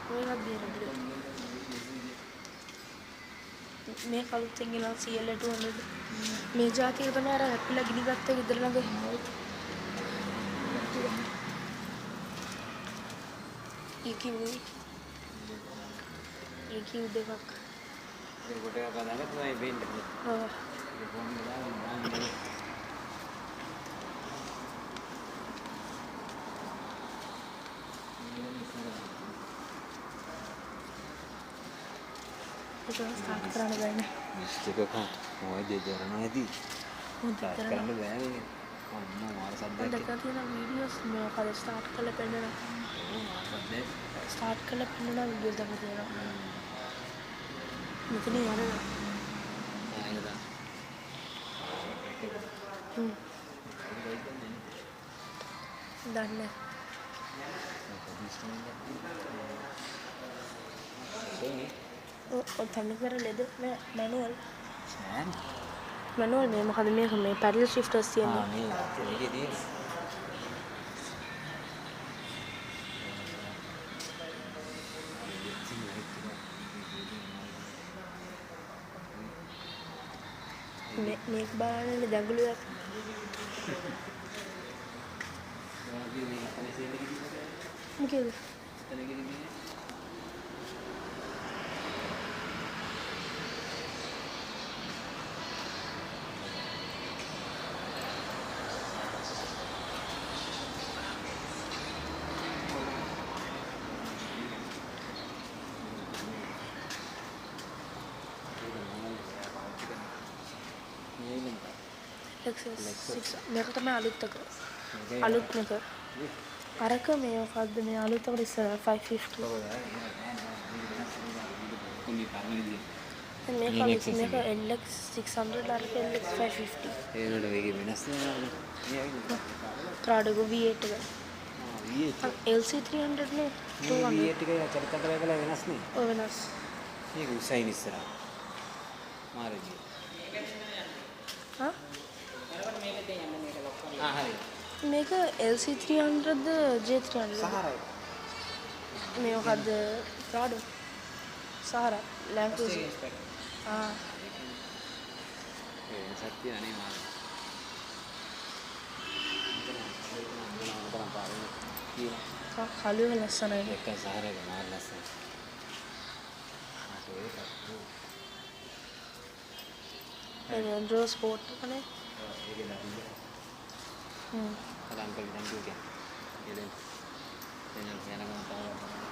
මේකත් බේරන්න. මේ කලුත් එංගිලා CL200 මේ જાතිය තමයි අර හැපිලා ගිනි ගත්ත ගෙදර ළඟ. EQ දෙකක්. ඒක කොට එකක් හදාගත්තා තමයි වෙන්නේ. ඔව්. ඒක කොහොමද දාන්නේ? ඒක ස්ටාර්ට් කරන්න බෑනේ. මිස්ටේක් එකක් මොකද දෙදරනවාදී. හොඳට කරන්න බෑ මේක. ඔන්න මාර සද්දයක්. මම දැක්කා තියෙන වීඩියෝස් මේක ස්ටාර්ට් කරලා පෙන්නනවා. ඔව් මාර සද්දයක්. ස්ටාර්ට් කරලා පෙන්නනවා වීඩියෝස් දැක්කා තියෙනවා. මෙතන යනවා. ආයෙත් දන්නේ. ඔය තන්නේ කර ලෙද මේ මැනුවල්. මැනුවල් මේ මොකද මේක මේ පැඩල් ෂිෆ්ටර්ස් තියෙනවා. මේ මේකේ තියෙන්නේ. මේක බලන්නේ දඟලුවක්. මොකද? Lexus 6 මේක තමයි අලුත් එක. අලුත් එක. අරක මේ මොකද්ද මේ අලුත් එක ඉස්සර 550. මේක අලුත් මේක LX 600 අරක LX 550. ඒ නේද මේකේ වෙනස් නෑ. ත්‍රාඩගෝ V8 එක. V8 LC 300 නේ 200. V8 එක චරිත කරලා වෙනස් නේ. ඔය වෙනස්. මේක උසයින් ඉස්සරහ. මාරජි. හා? හරි. මේක LC 300ද J300ද? සහරයි. මේ මොකද්ද? ප්‍රාඩෝ. Sahara Land Cruiser. ඒ සත්‍ය අනේ මාර. කළුව ලස්සනයි. එක සහරේ මාර ලස්සන. රෙන්ජර් ස්පෝර්ට් එකනේ. ඒකේ දාන්නේ. අර අංකල් දැන් කිව්වා. එලෙන් එන යනකම් තමයි